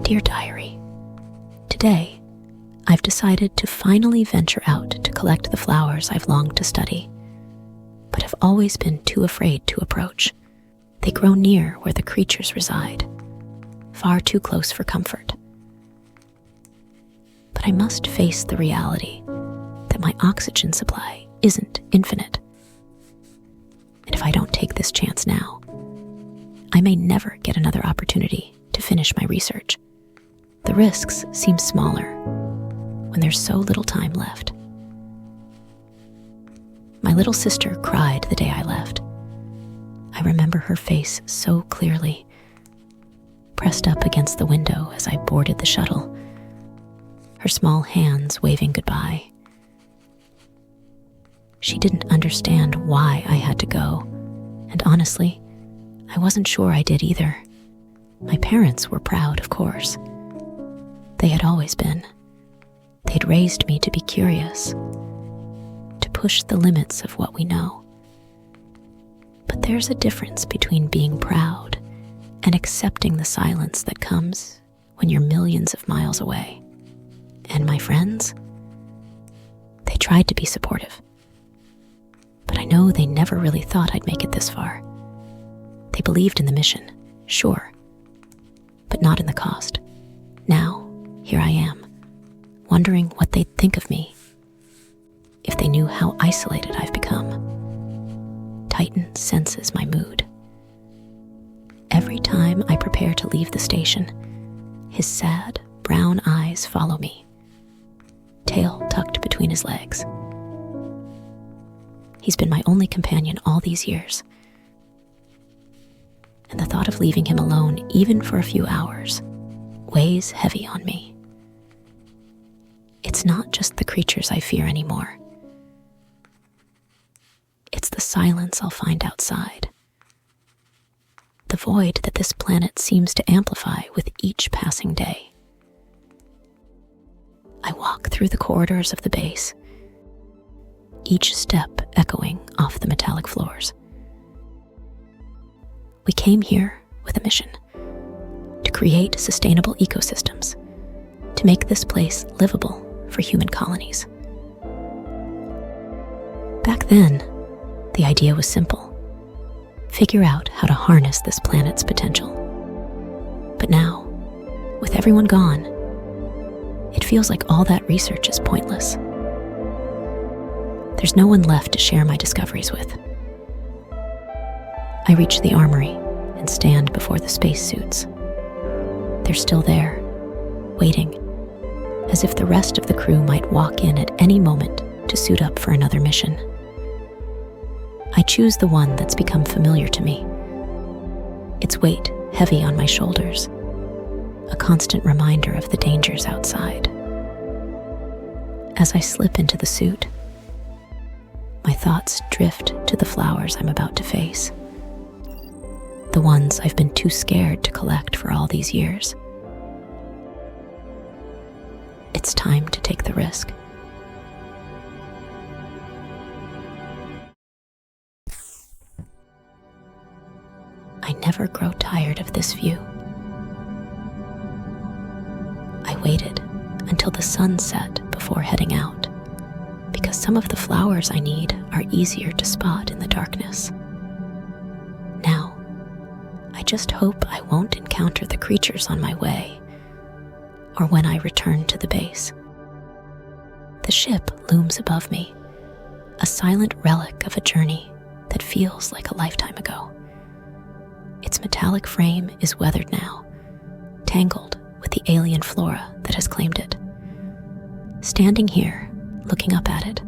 Dear Diary, today I've decided to finally venture out to collect the flowers I've longed to study, but have always been too afraid to approach. They grow near where the creatures reside, far too close for comfort. But I must face the reality that my oxygen supply isn't infinite. And if I don't take this chance now, I may never get another opportunity to finish my research. The risks seem smaller when there's so little time left. My little sister cried the day I left. I remember her face so clearly, pressed up against the window as I boarded the shuttle, her small hands waving goodbye. She didn't understand why I had to go, and honestly, I wasn't sure I did either. My parents were proud, of course. They had always been. They'd raised me to be curious, to push the limits of what we know. But there's a difference between being proud and accepting the silence that comes when you're millions of miles away. And my friends? They tried to be supportive, but I know they never really thought I'd make it this far. They believed in the mission, sure, but not in the cost. Now, here I am, wondering what they'd think of me if they knew how isolated I've become. Titan senses my mood. Every time I prepare to leave the station, his sad, brown eyes follow me, tail tucked between his legs. He's been my only companion all these years, and the thought of leaving him alone, even for a few hours, weighs heavy on me. It's not just the creatures I fear anymore. It's the silence I'll find outside, the void that this planet seems to amplify with each passing day. I walk through the corridors of the base, each step echoing off the metallic floors. We came here with a mission: to create sustainable ecosystems, to make this place livable for human colonies. Back then, the idea was simple: figure out how to harness this planet's potential. But now, with everyone gone, it feels like all that research is pointless. There's no one left to share my discoveries with. I reach the armory and stand before the spacesuits. They're still there, waiting, as if the rest of the crew might walk in at any moment to suit up for another mission. I choose the one that's become familiar to me, its weight heavy on my shoulders, a constant reminder of the dangers outside. As I slip into the suit, my thoughts drift to the flowers I'm about to face, the ones I've been too scared to collect for all these years. It's time to take the risk. I never grow tired of this view. I waited until the sun set before heading out, because some of the flowers I need are easier to spot in the darkness. Now, I just hope I won't encounter the creatures on my way, or when I return to the base. The ship looms above me, a silent relic of a journey that feels like a lifetime ago. Its metallic frame is weathered now, tangled with the alien flora that has claimed it. Standing here, looking up at it,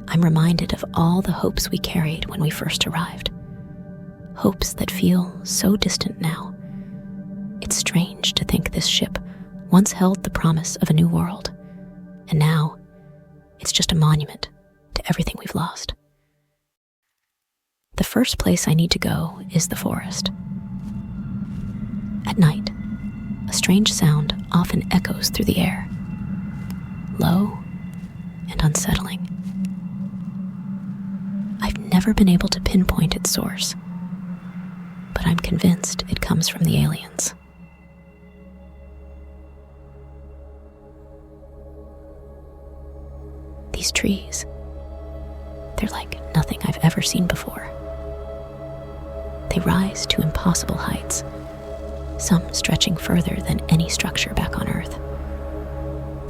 I'm reminded of all the hopes we carried when we first arrived. Hopes that feel so distant now. It's strange to think this ship once held the promise of a new world, and now it's just a monument to everything we've lost. The first place I need to go is the forest. At night, a strange sound often echoes through the air, low and unsettling. I've never been able to pinpoint its source, but I'm convinced it comes from the aliens. these trees. They're like nothing I've ever seen before. They rise to impossible heights, some stretching further than any structure back on Earth.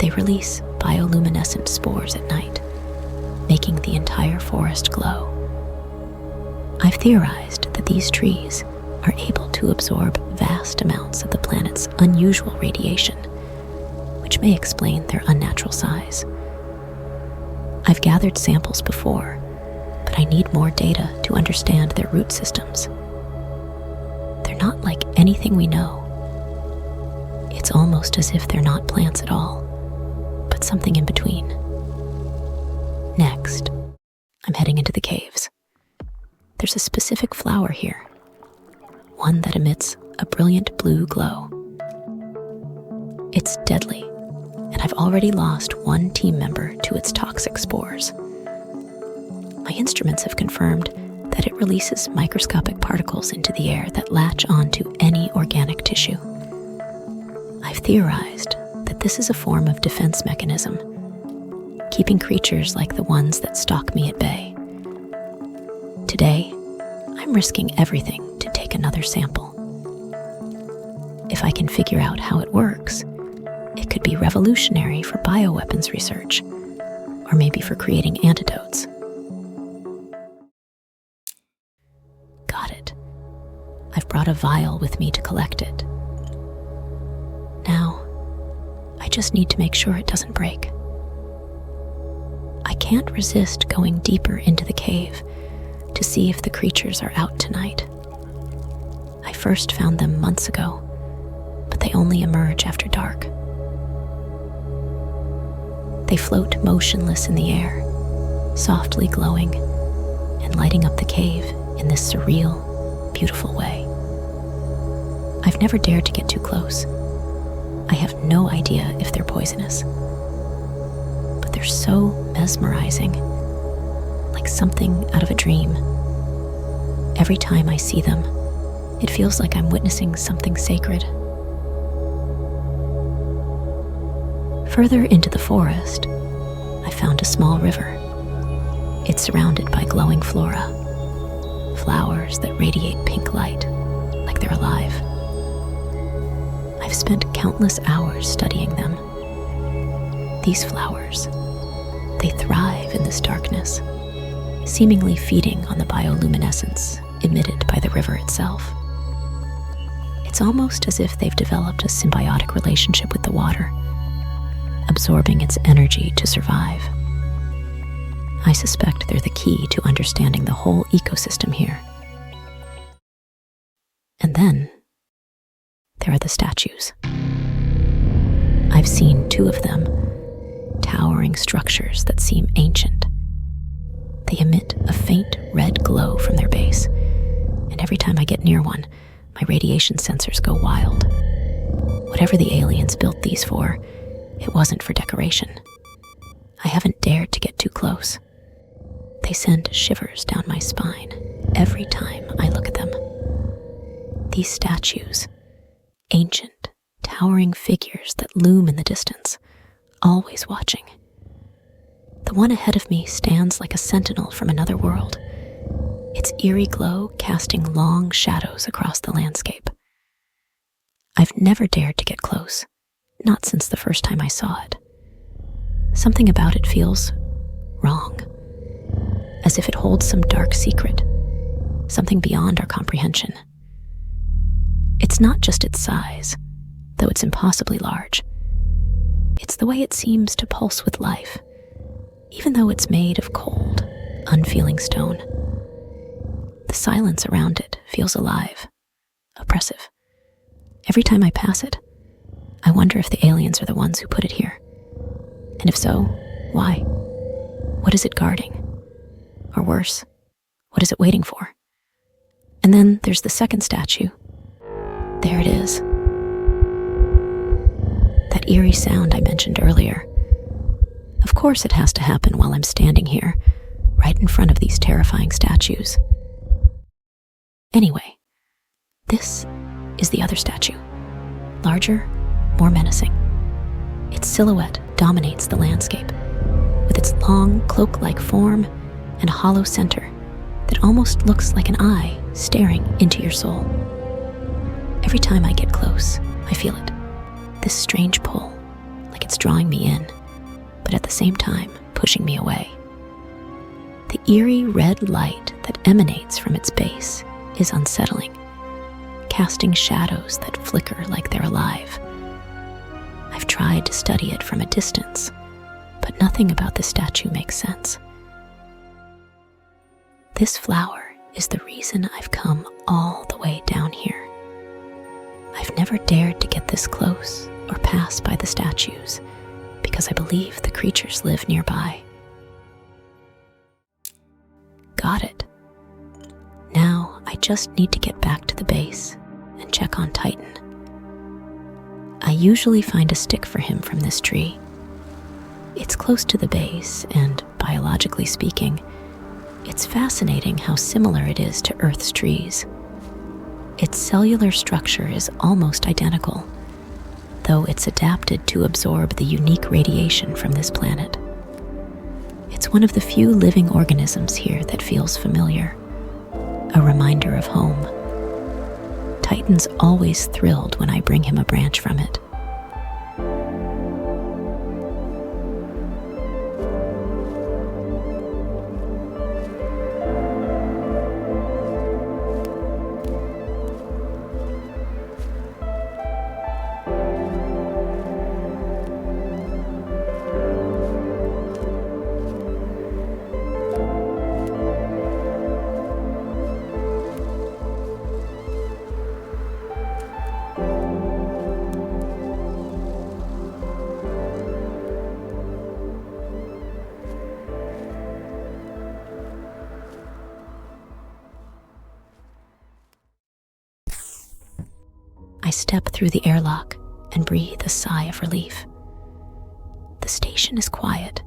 They release bioluminescent spores at night, making the entire forest glow. I've theorized that these trees are able to absorb vast amounts of the planet's unusual radiation, which may explain their unnatural size. I've gathered samples before, but I need more data to understand their root systems. They're not like anything we know. It's almost as if they're not plants at all, but something in between. Next, I'm heading into the caves. There's a specific flower here, one that emits a brilliant blue glow. It's deadly, and I've already lost one team member to its toxic spores. My instruments have confirmed that it releases microscopic particles into the air that latch onto any organic tissue. I've theorized that this is a form of defense mechanism, keeping creatures like the ones that stalk me at bay. Today, I'm risking everything to take another sample. If I can figure out how it works, it could be revolutionary for bioweapons research, or maybe for creating antidotes. Got it. I've brought a vial with me to collect it. Now, I just need to make sure it doesn't break. I can't resist going deeper into the cave to see if the creatures are out tonight. I first found them months ago, but they only emerge after dark. They float motionless in the air, softly glowing and lighting up the cave in this surreal, beautiful way. I've never dared to get too close. I have no idea if they're poisonous, but they're so mesmerizing, like something out of a dream. Every time I see them, it feels like I'm witnessing something sacred. Further into the forest, I found a small river. It's surrounded by glowing flora, flowers that radiate pink light, like they're alive. I've spent countless hours studying them. These flowers, they thrive in this darkness, seemingly feeding on the bioluminescence emitted by the river itself. It's almost as if they've developed a symbiotic relationship with the water, absorbing its energy to survive. I suspect they're the key to understanding the whole ecosystem here. And then, there are the statues. I've seen 2 of them, towering structures that seem ancient. They emit a faint red glow from their base, and every time I get near one, my radiation sensors go wild. Whatever the aliens built these for, it wasn't for decoration. I haven't dared to get too close. They send shivers down my spine every time I look at them. These statues, ancient, towering figures that loom in the distance, always watching. The one ahead of me stands like a sentinel from another world, its eerie glow casting long shadows across the landscape. I've never dared to get close, not since the first time I saw it. Something about it feels wrong, as if it holds some dark secret, something beyond our comprehension. It's not just its size, though it's impossibly large. It's the way it seems to pulse with life, even though it's made of cold, unfeeling stone. The silence around it feels alive, oppressive. Every time I pass it, I wonder if the aliens are the ones who put it here. And if so, why? What is it guarding? Or worse, what is it waiting for? And then there's the second statue. There it is. That eerie sound I mentioned earlier. Of course it has to happen while I'm standing here, right in front of these terrifying statues. Anyway, this is the other statue. Larger, more menacing. Its silhouette dominates the landscape, with its long, cloak-like form and hollow center that almost looks like an eye staring into your soul. Every time I get close, I feel it. This strange pull, like it's drawing me in, but at the same time pushing me away. The eerie red light that emanates from its base is unsettling, casting shadows that flicker like they're alive. I've tried to study it from a distance, but nothing about the statue makes sense. This flower is the reason I've come all the way down here. I've never dared to get this close or pass by the statues because I believe the creatures live nearby. Got it. Now I just need to get back to the base and check on Titan. I usually find a stick for him from this tree. It's close to the base, and biologically speaking, it's fascinating how similar it is to Earth's trees. Its cellular structure is almost identical, though it's adapted to absorb the unique radiation from this planet. It's one of the few living organisms here that feels familiar, a reminder of home. Titan's always thrilled when I bring him a branch from it. I step through the airlock and breathe a sigh of relief. The station is quiet,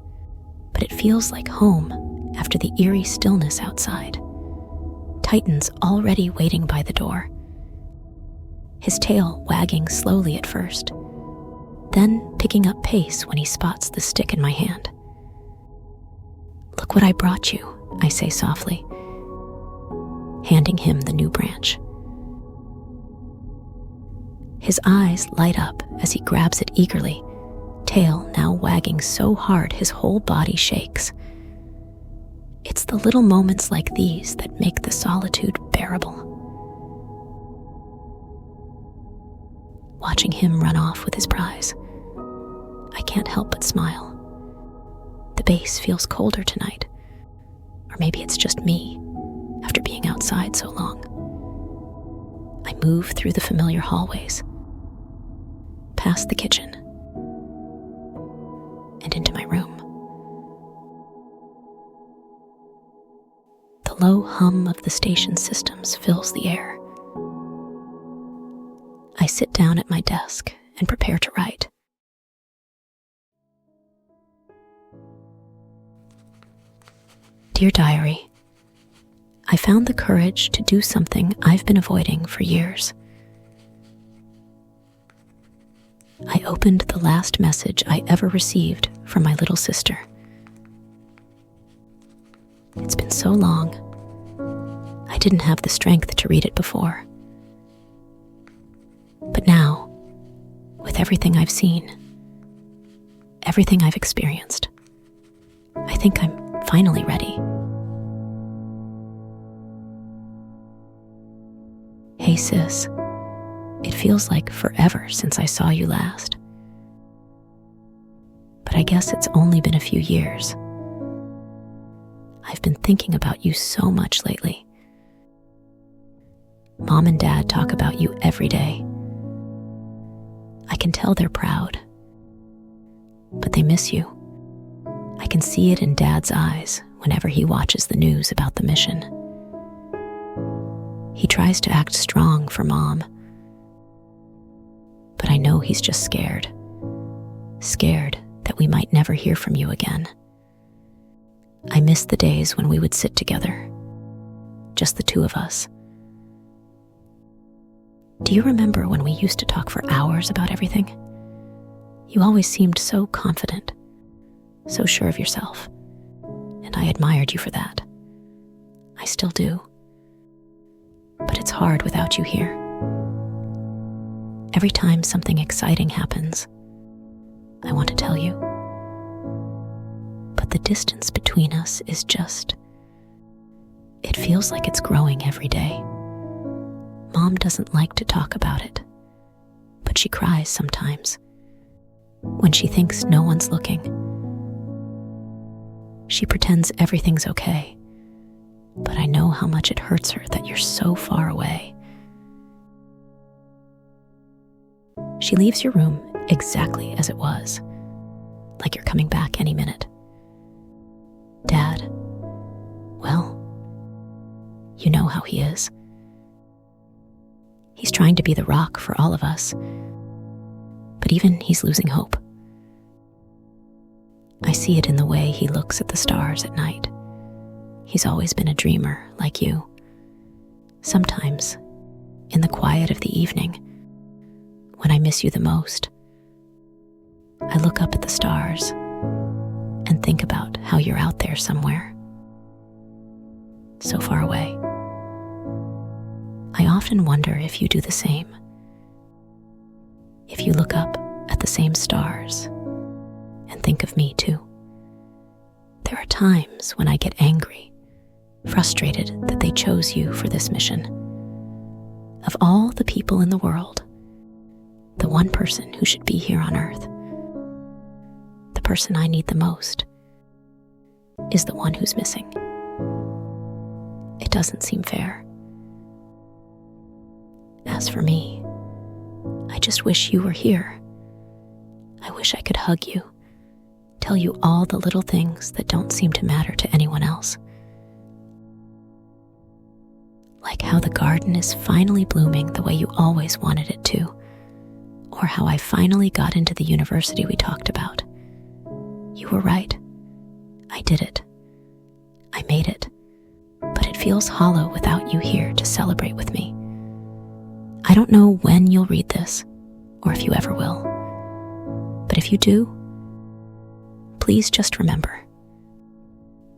but it feels like home after the eerie stillness outside. Titan's already waiting by the door, his tail wagging slowly at first, then picking up pace when he spots the stick in my hand. "Look what I brought you," I say softly, handing him the new branch. His eyes light up as he grabs it eagerly, tail now wagging so hard his whole body shakes. It's the little moments like these that make the solitude bearable. Watching him run off with his prize, I can't help but smile. The base feels colder tonight, or maybe it's just me after being outside so long. I move through the familiar hallways, past the kitchen, and into my room. The low hum of the station systems fills the air. I sit down at my desk and prepare to write. Dear Diary, I found the courage to do something I've been avoiding for years. I opened the last message I ever received from my little sister. It's been so long, I didn't have the strength to read it before. But now, with everything I've seen, everything I've experienced, I think I'm finally ready. Hey sis, it feels like forever since I saw you last. But I guess it's only been a few years. I've been thinking about you so much lately. Mom and Dad talk about you every day. I can tell they're proud, but they miss you. I can see it in Dad's eyes whenever he watches the news about the mission. He tries to act strong for Mom, but I know he's just scared that we might never hear from you again. I miss the days when we would sit together, just the two of us. Do you remember when we used to talk for hours about everything? You always seemed so confident, so sure of yourself, and I admired you for that. I still do. But it's hard without you here. Every time something exciting happens, I want to tell you. But the distance between us is it feels like it's growing every day. Mom doesn't like to talk about it, but she cries sometimes when she thinks no one's looking. She pretends everything's okay, but I know how much it hurts her that you're so far away. She leaves your room exactly as it was, like you're coming back any minute. Dad, well, you know how he is. He's trying to be the rock for all of us, but even he's losing hope. I see it in the way he looks at the stars at night. He's always been a dreamer like you. Sometimes, in the quiet of the evening, when I miss you the most, I look up at the stars and think about how you're out there somewhere, so far away. I often wonder if you do the same. If you look up at the same stars and think of me too. There are times when I get angry, frustrated that they chose you for this mission. Of all the people in the world, the one person who should be here on Earth, the person I need the most, is the one who's missing. It doesn't seem fair. As for me, I just wish you were here. I wish I could hug you, tell you all the little things that don't seem to matter to anyone else. Like how the garden is finally blooming the way you always wanted it to, or how I finally got into the university we talked about. You were right. I did it. I made it. But it feels hollow without you here to celebrate with me. I don't know when you'll read this, or if you ever will. But if you do, please just remember,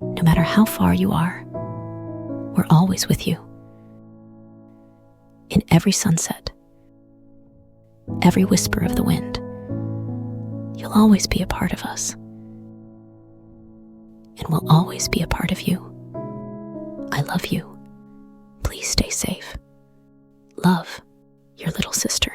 no matter how far you are, we're always with you. In every sunset, every whisper of the wind, you'll always be a part of us. And we'll always be a part of you. I love you. Please stay safe. Love, your little sister.